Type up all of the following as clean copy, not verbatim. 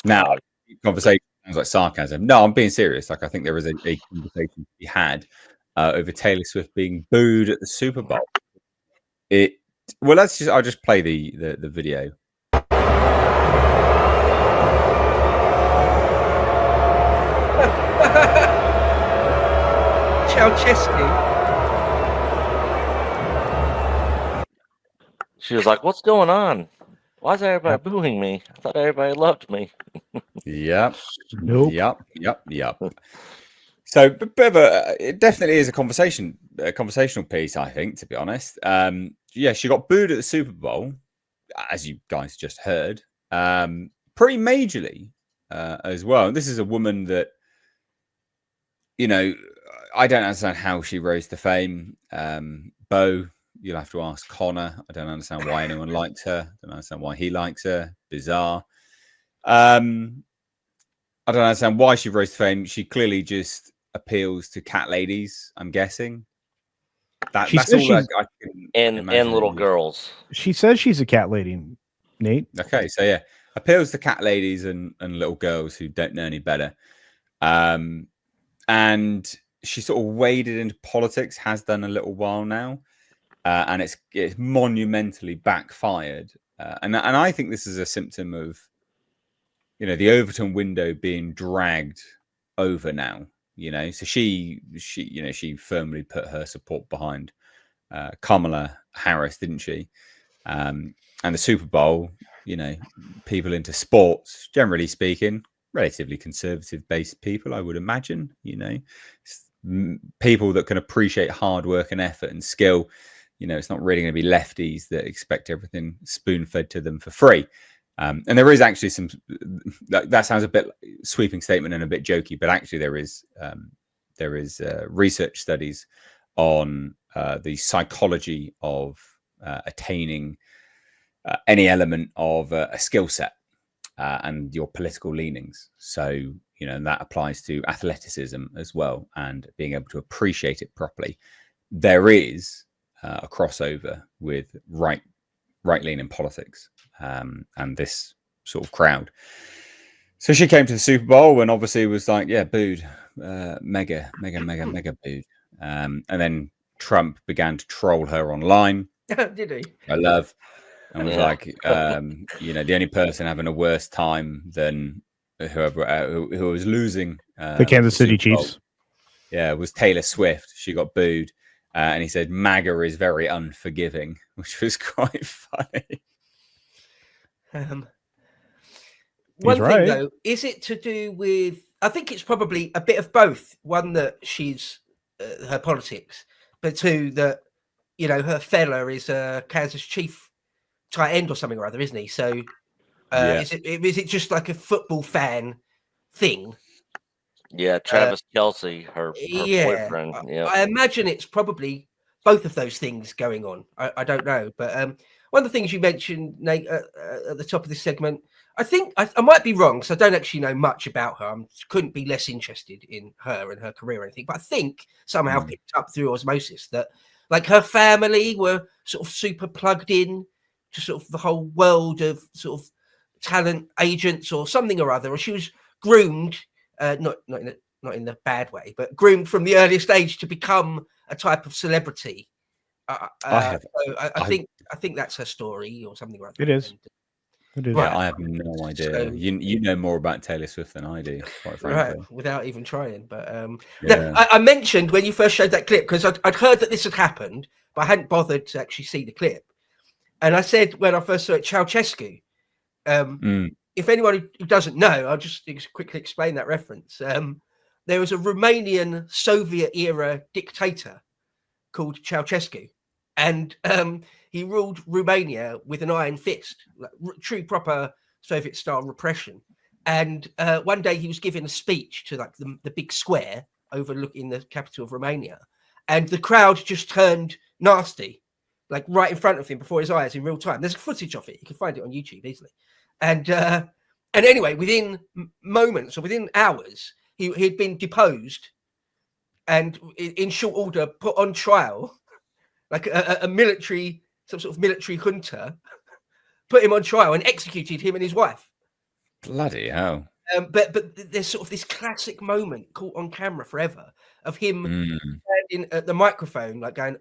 Now, conversation sounds like sarcasm. No, I'm being serious. Like, I think there is a conversation to be had over Taylor Swift being booed at the Super Bowl. I'll just play the video. Ceausescu. She was like, "What's going on? Why is everybody booing me? I thought everybody loved me." Yep. Nope. Yep. So, it definitely is a conversational piece, I think, to be honest. Yeah, she got booed at the Super Bowl, as you guys just heard, pretty majorly as well. And this is a woman that, you know, I don't understand how she rose to fame. Bo, you'll have to ask Connor. I don't understand why anyone likes her. I don't understand why he likes her. Bizarre. I don't understand why she rose to fame. She clearly just appeals to cat ladies, I'm guessing. That's all I can and little girls. She says she's a cat lady, Nate. Okay, so yeah, appeals to cat ladies and little girls who don't know any better. And she sort of waded into politics, has done a little while now, and it's monumentally backfired. And I think this is a symptom of, you know, the Overton window being dragged over now. You know, so she firmly put her support behind Kamala Harris, didn't she? And the Super Bowl, you know, people into sports, generally speaking, relatively conservative-based people, I would imagine. You know, people that can appreciate hard work and effort and skill. You know, it's not really going to be lefties that expect everything spoon-fed to them for free. And there is actually some. That sounds a bit sweeping statement and a bit jokey, but actually there is research studies on the psychology of attaining any element of a skill set and your political leanings. So, you know, that applies to athleticism as well, and being able to appreciate it properly. There is a crossover with right-leaning politics and this sort of crowd. So she came to the Super Bowl and obviously was like, yeah, booed, mega booed. And then Trump began to troll her online. Did he? I love. And was like, you know, the only person having a worse time than who was losing the Kansas City Chiefs. Yeah, it was Taylor Swift. She got booed. And he said, MAGA is very unforgiving, which was quite funny. One thing, though, is it to do with, I think it's probably a bit of both. One, that she's her politics, but two, that, you know, her fella is a Kansas Chief tight end or something or other, isn't he? So is it just like a football fan thing? Yeah, Travis Kelce, her boyfriend. Yeah, I imagine it's probably both of those things going on. I don't know, but one of the things you mentioned, Nate, at the top of this segment, I think I might be wrong because I don't actually know much about her. I couldn't be less interested in her and her career or anything, but I think somehow picked up through osmosis that, like, her family were sort of super plugged in to sort of the whole world of sort of talent agents or something or other, or she was groomed. Not in the bad way, but groomed from the earliest age to become a type of celebrity. I think that's her story or something like that. It is. Yeah, I have no idea. So, you know more about Taylor Swift than I do, quite frankly. Right, without even trying. But I mentioned when you first showed that clip, because I'd heard that this had happened, but I hadn't bothered to actually see the clip. And I said when I first saw it, Ceausescu. If anyone who doesn't know, I'll just quickly explain that reference. There was a Romanian Soviet-era dictator called Ceausescu, and he ruled Romania with an iron fist, like true proper Soviet-style repression. And one day he was giving a speech to like the big square overlooking the capital of Romania, and the crowd just turned nasty, like right in front of him before his eyes in real time. There's footage of it; you can find it on YouTube easily. And anyway, within moments or within hours, he'd been deposed and in short order put on trial, like a some sort of military junta, put him on trial and executed him and his wife. Bloody hell. But there's sort of this classic moment caught on camera forever of him Mm. standing at the microphone, like going,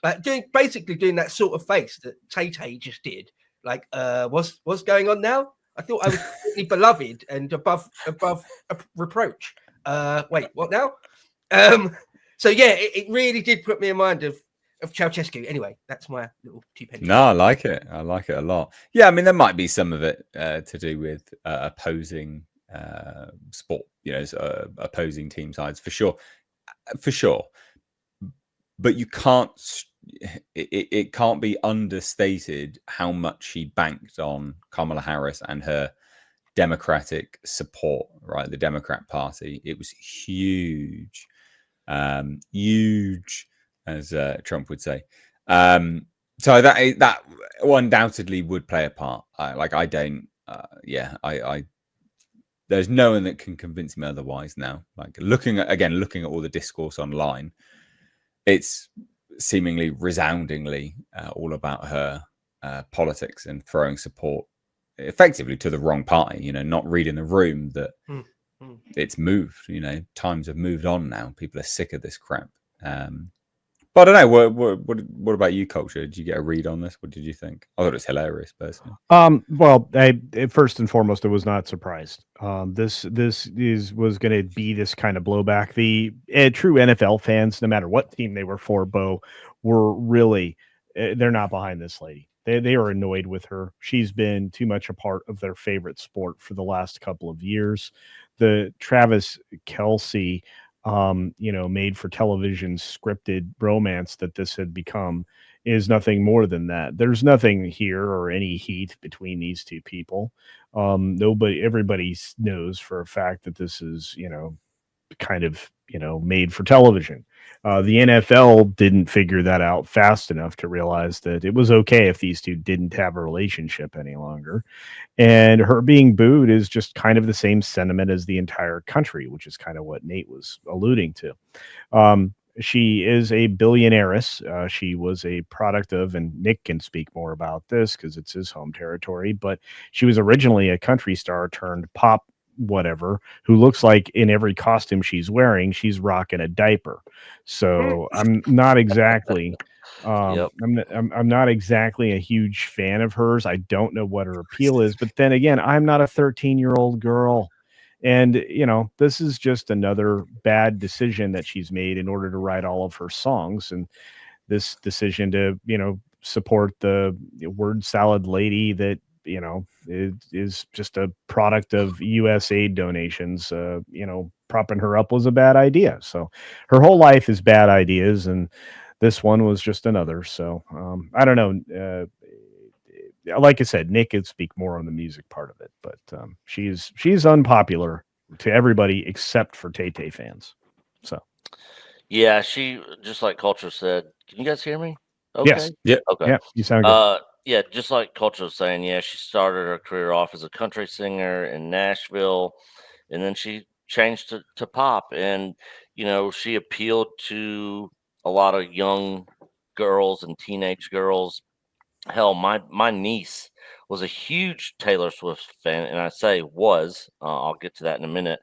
like basically doing that sort of face that Tay just did. Like, what's going on now? I thought I was completely beloved and above reproach. Wait, what now? So yeah, it really did put me in mind of Ceausescu. Anyway, that's my little 2 pennies. No, I like it. I like it a lot. Yeah, I mean, there might be some of it to do with opposing sport, opposing team sides for sure, for sure. But you can't. It can't be understated how much she banked on Kamala Harris and her Democratic support. Right, the Democrat Party. It was huge, huge, as Trump would say. So that undoubtedly would play a part. I don't. There's no one that can convince me otherwise now. Like looking at all the discourse online, it's seemingly resoundingly all about her politics and throwing support effectively to the wrong party. Not reading the room that it's moved. Times have moved on now. People are sick of this crap. But I don't know. What about you, Culture? Did you get a read on this? What did you think? I thought it was hilarious, personally. Well, first and foremost, I was not surprised. This was going to be this kind of blowback. The true NFL fans, no matter what team they were for, Bo, were really they're not behind this lady. They are annoyed with her. She's been too much a part of their favorite sport for the last couple of years. The Travis Kelce made for television scripted romance that this had become is nothing more than that. There's nothing here or any heat between these two people. Everybody knows for a fact that this is, kind of, made for television. The NFL didn't figure that out fast enough to realize that it was okay if these two didn't have a relationship any longer. And her being booed is just kind of the same sentiment as the entire country, which is kind of what Nate was alluding to. She is a billionaireess. She was a product of, and Nick can speak more about this because it's his home territory, but she was originally a country star turned pop whatever, who looks like in every costume she's wearing, she's rocking a diaper. So I'm not exactly Yep. I'm not exactly a huge fan of hers. I don't know what her appeal is, but then again, I'm not a 13-year-old girl. And, this is just another bad decision that she's made in order to write all of her songs. And this decision to, support the word salad lady that, is just a product of US aid donations, propping her up was a bad idea. So her whole life is bad ideas. And this one was just another. So I don't know. Like I said, Nick could speak more on the music part of it, but she's unpopular to everybody except for Tay fans. So Yeah, she just like Culture said. Can you guys hear me? Okay. yes, Yeah. Okay. yeah, you sound good. Yeah, just like Culture was saying. Yeah, she started her career off as a country singer in Nashville, and then she changed to pop, and she appealed to a lot of young girls and teenage girls. Hell, my niece was a huge Taylor Swift fan, and I say was. I'll get to that in a minute.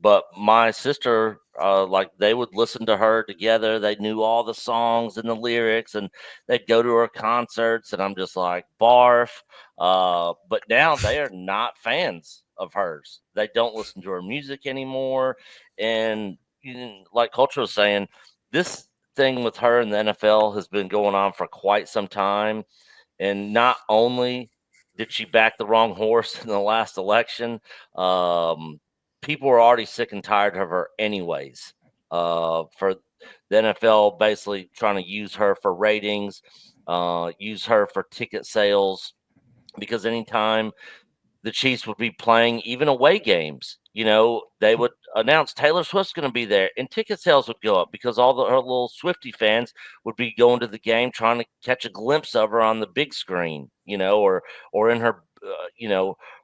But my sister, like they would listen to her together. They knew all the songs and the lyrics, and they'd go to her concerts. And I'm just like, barf. But now they are not fans of hers. They don't listen to her music anymore. And like Culture was saying, this thing with her in the NFL has been going on for quite some time. And not only did she back the wrong horse in the last election, people were already sick and tired of her anyways. For the NFL basically trying to use her for ratings, use her for ticket sales, because anytime the Chiefs would be playing even away games, they would announce Taylor Swift's going to be there, and ticket sales would go up because all her little Swiftie fans would be going to the game trying to catch a glimpse of her on the big screen, or in her,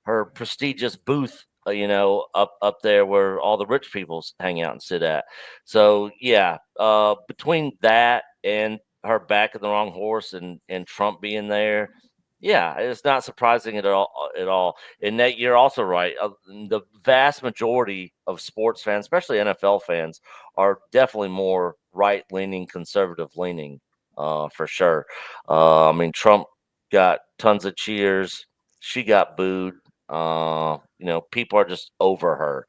her prestigious booth, up there where all the rich people hang out and sit at. So yeah, between that and her backing the wrong horse and Trump being there, Yeah, it's not surprising at all. And that you're also right. The vast majority of sports fans, especially NFL fans, are definitely more right-leaning, conservative-leaning, for sure. I mean, Trump got tons of cheers. She got booed. People are just over her,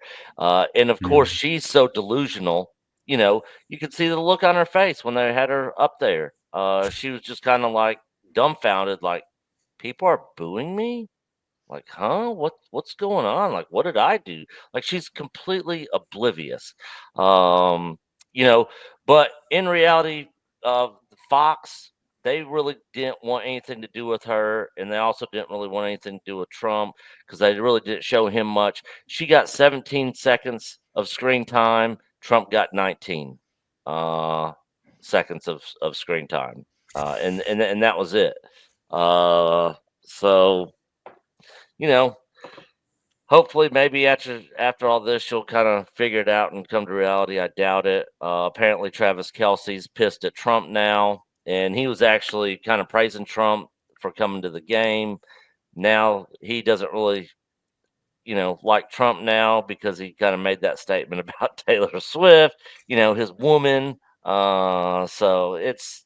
and of course, she's so delusional. You could see the look on her face when they had her up there. She was just kind of like dumbfounded, like, people are booing me? Like, huh? What's going on? Like, what did I do? Like, she's completely oblivious. Um, you know, but in reality, Fox, they really didn't want anything to do with her, and they also didn't really want anything to do with Trump because they really didn't show him much. She got 17 seconds of screen time. Trump got 19 seconds of screen time, and that was it. So you know, hopefully, maybe after all this, she'll kind of figure it out and come to reality. I doubt it. Apparently, Travis Kelsey's pissed at Trump now, and he was actually kind of praising Trump for coming to the game. Now he doesn't really, like Trump now because he kind of made that statement about Taylor Swift, his woman. So it's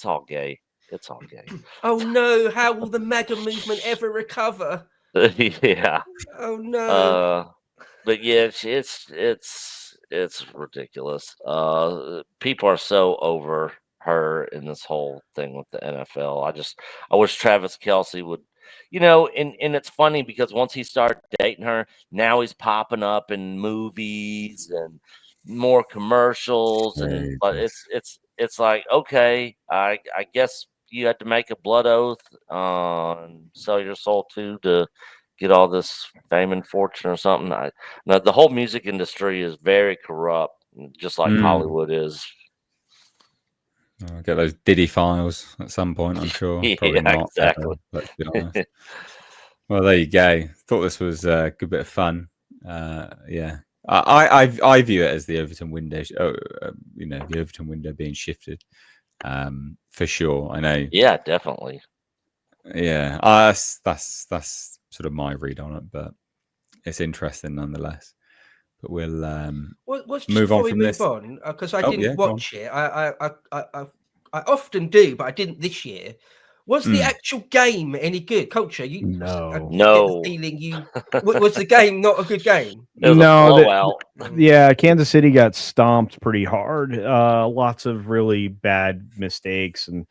all gay. It's all gay. Oh no! How will the MAGA movement ever recover? Yeah. Oh no! But yeah, it's ridiculous. People are so over her in this whole thing with the NFL. I wish Travis Kelsey would, and it's funny because once he started dating her, now he's popping up in movies and more commercials, but it's like, okay, I guess you had to make a blood oath, and sell your soul to get all this fame and fortune or something. Now the whole music industry is very corrupt, just like Hollywood is. I'll get those Diddy files at some point, I'm sure. Probably Yeah, not. exactly. Let's be honest. Well, there you go. Thought this was a good bit of fun. Yeah, I view it as the Overton window. The Overton window being shifted. For sure. I know. Yeah, definitely. Yeah, that's sort of my read on it, but it's interesting nonetheless. But we'll move on from this. Because I didn't watch it. I often do, but I didn't this year. Was the actual game any good? Culture? No. Get the feeling was the game not a good game? It was a blowout. Yeah, Kansas City got stomped pretty hard. Lots of really bad mistakes, and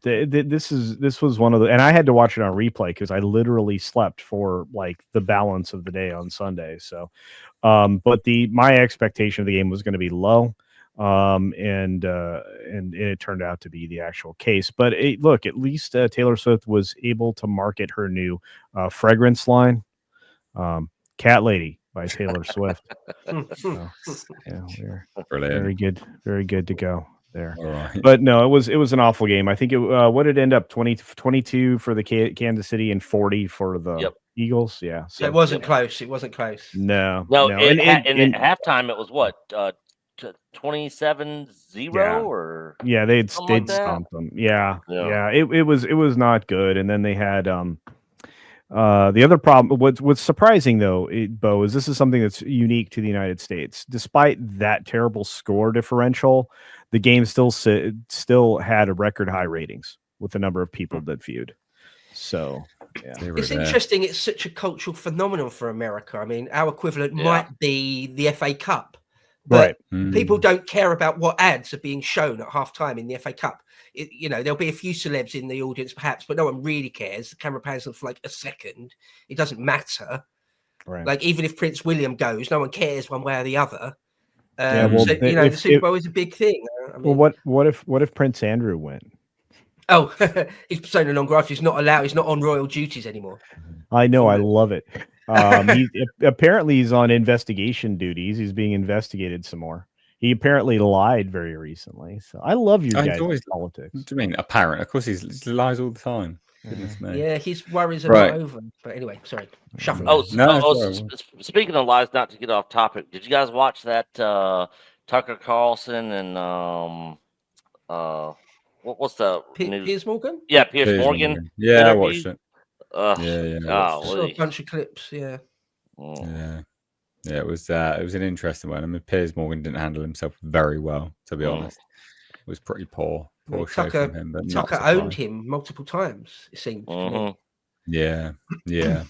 this was one of the. And I had to watch it on replay because I literally slept for like the balance of the day on Sunday. So, but my expectation of the game was going to be low. And it turned out to be the actual case. But look, at least Taylor Swift was able to market her new fragrance line, Cat Lady by Taylor Swift. So, yeah, we're very good to go there. All right. But no, it was an awful game. I think what did it end up 22 for the Kansas City and 40 for the Eagles. Yeah, so it wasn't close. It wasn't close. No. And at halftime it was what 27-0 or they'd stomped them. Yeah. It was not good. And then they had the other problem. What's surprising though, Bo, is this is something that's unique to the United States. Despite that terrible score differential, the game still had a record high ratings with the number of people that viewed. So yeah, it's interesting. It's such a cultural phenomenon for America. I mean, our equivalent might be the FA Cup. But people don't care about what ads are being shown at halftime in the FA Cup. There'll be a few celebs in the audience, perhaps, but no one really cares. The camera pans them for like a second. It doesn't matter. Right. Like even if Prince William goes, no one cares one way or the other. The Super Bowl is a big thing. I mean, well, what if Prince Andrew went? Oh, he's persona non grata. He's not allowed. He's not on royal duties anymore. I know. I love it. Apparently he's on investigation duties. He's being investigated some more. He apparently lied very recently. So I love your guys' politics. What do you mean apparent? Of course he lies all the time. Goodness me. Yeah, his worries are not over. But anyway, sorry. Shuffle. Speaking of lies, not to get off topic, did you guys watch that Tucker Carlson and what's the news? Piers Morgan. Yeah, Piers Morgan. Yeah, I interview. watched it. Yeah, Saw a bunch of clips. Yeah. Mm. Yeah, it was an interesting one. I mean, Piers Morgan didn't handle himself very well, to be honest. It was pretty poor show from him. But Tucker owned him multiple times, it seemed to me. Yeah.